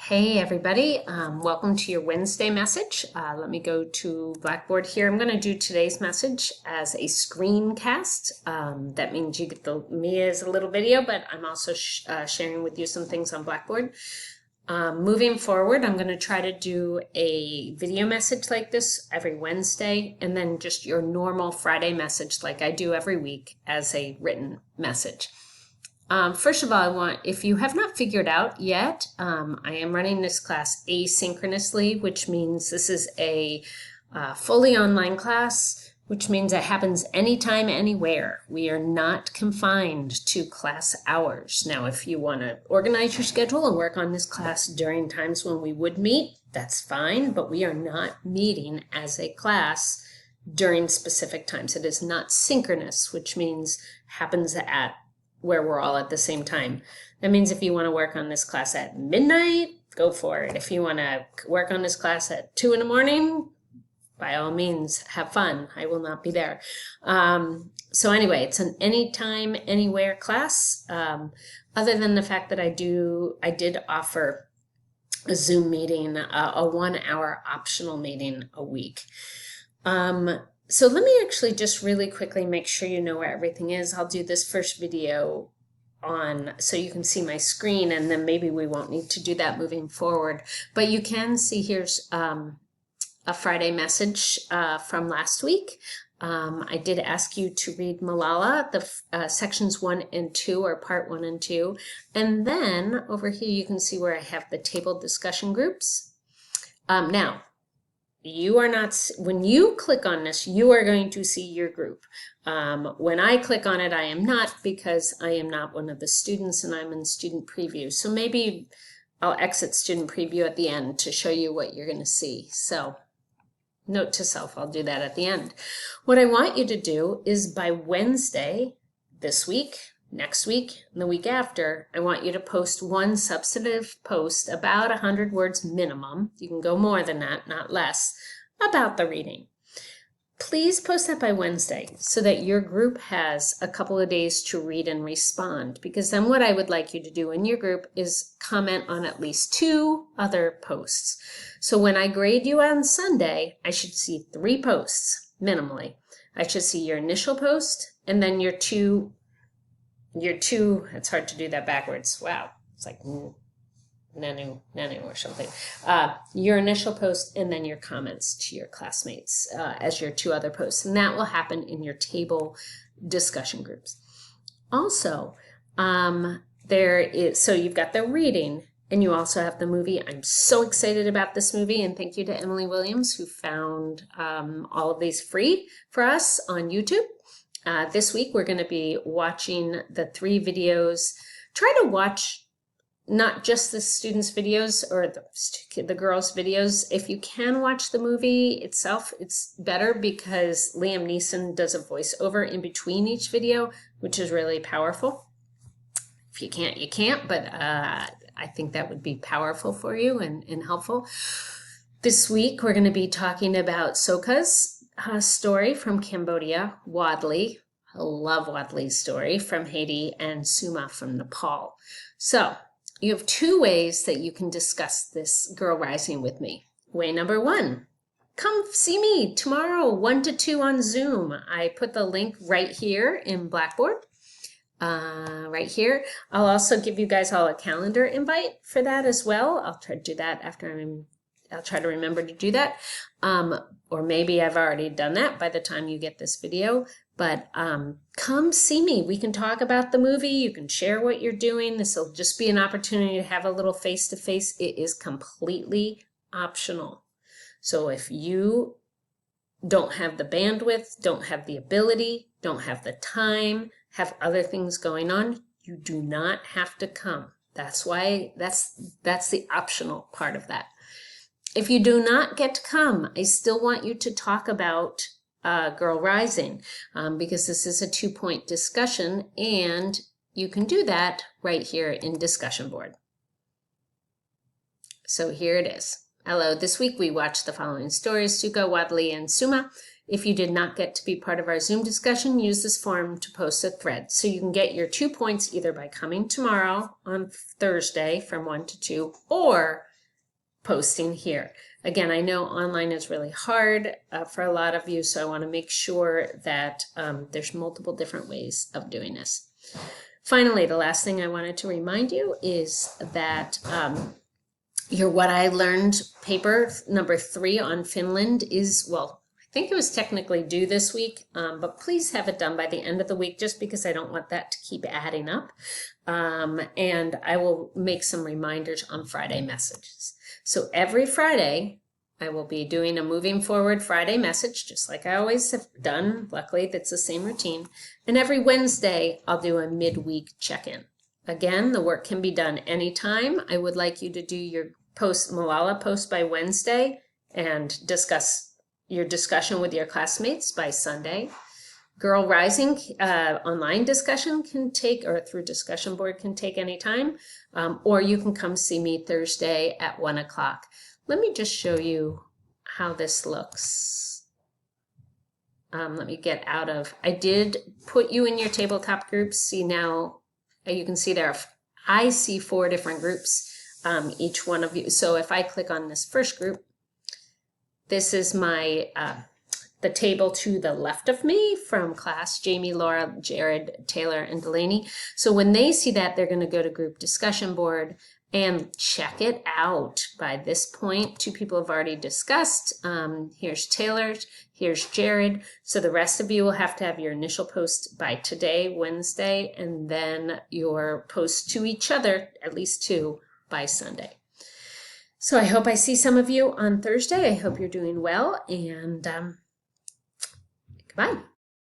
Hey everybody, welcome to your Wednesday message. Let me go to Blackboard here. I'm going to do today's message as a screencast. That means you get me as a little video, but I'm also sharing with you some things on Blackboard. Moving forward, I'm going to try to do a video message like this every Wednesday, and then just your normal Friday message like I do every week as a written message. First of all, if you have not figured out yet, I am running this class asynchronously, which means this is a fully online class, which means it happens anytime, anywhere. We are not confined to class hours. Now, if you want to organize your schedule and work on this class during times when we would meet, that's fine, but we are not meeting as a class during specific times. It is not synchronous, which means happens at where we're all at the same time. That means if you want to work on this class at midnight, go for it. If you want to work on this class at 2 in the morning, by all means, have fun. I will not be there. So anyway, it's an anytime, anywhere class. Other than the fact that I did offer a Zoom meeting, a 1 hour optional meeting a week. So let me actually just really quickly make sure you know where everything is. I'll do this first video on so you can see my screen, and then maybe we won't need to do that moving forward. But you can see here's a Friday message from last week. I did ask you to read Malala, the sections 1 and 2, or part 1 and 2. And then over here you can see where I have the table discussion groups. Now, you are not, when you click on this, you are going to see your group. When I click on it, I am not, because I am not one of the students and I'm in student preview. So maybe I'll exit student preview at the end to show you what you're going to see. So note to self, I'll do that at the end. What I want you to do is by Wednesday this week, next week, and the week after, I want you to post one substantive post, about 100 words minimum. You can go more than that, not less, about the reading. Please post that by Wednesday so that your group has a couple of days to read and respond, because then what I would like you to do in your group is comment on at least 2 other posts. So when I grade you on Sunday, I should see 3 posts minimally. I should see your initial post and then your two, it's hard to do that backwards. Wow. It's like nanu or something. Your initial post and then your comments to your classmates as your 2 other posts. And that will happen in your table discussion groups. Also, so you've got the reading and you also have the movie. I'm so excited about this movie, and thank you to Emily Williams who found all of these free for us on YouTube. This week we're going to be watching the 3 videos. Try to watch not just the students' videos or the girls' videos. If you can watch the movie itself, it's better because Liam Neeson does a voiceover in between each video, which is really powerful. If you can't, you can't, but I think that would be powerful for you and helpful. This week we're going to be talking about Sokha's story from Cambodia, Wadley, I love Wadley's story from Haiti, and Suma from Nepal. So you have 2 ways that you can discuss this Girl Rising with me. Way number 1, come see me tomorrow, 1 to 2 on Zoom. I put the link right here in Blackboard, right here. I'll also give you guys all a calendar invite for that as well. I'll try to do that I'll try to remember to do that. Or maybe I've already done that by the time you get this video. But come see me. We can talk about the movie. You can share what you're doing. This will just be an opportunity to have a little face-to-face. It is completely optional. So if you don't have the bandwidth, don't have the ability, don't have the time, have other things going on, you do not have to come. That's why that's the optional part of that. If you do not get to come, I still want you to talk about Girl Rising, because this is a 2-point discussion, and you can do that right here in discussion board. So here it is. Hello, this week we watched the following stories: Sukha, Wadley, and Suma. If you did not get to be part of our Zoom discussion, use this form to post a thread. So you can get your 2 points either by coming tomorrow on Thursday from 1 to 2, or posting here. Again, I know online is really hard for a lot of you, so I want to make sure that there's multiple different ways of doing this. Finally, the last thing I wanted to remind you is that your What I Learned paper number 3 on Finland is, well, I think it was technically due this week, but please have it done by the end of the week, just because I don't want that to keep adding up. And I will make some reminders on Friday messages. So every Friday, I will be doing a Moving Forward Friday message, just like I always have done. Luckily, that's the same routine. And every Wednesday, I'll do a midweek check-in. Again, the work can be done anytime. I would like you to do your Malala post by Wednesday and discuss your discussion with your classmates by Sunday. Girl Rising online discussion can take, or through discussion board can take any time, or you can come see me Thursday at 1 o'clock. Let me just show you how this looks. Let me get out of, I did put you in your tabletop groups. See now, you can see there, I see 4 different groups, each one of you. So if I click on this first group, this is my, the table to the left of me from class, Jamie, Laura, Jared, Taylor, and Delaney. So when they see that, they're going to go to group discussion board and check it out. By this point, 2 people have already discussed. Here's Taylor, here's Jared. So the rest of you will have to have your initial post by today, Wednesday, and then your posts to each other, at least 2, by Sunday. So I hope I see some of you on Thursday. I hope you're doing well, and goodbye.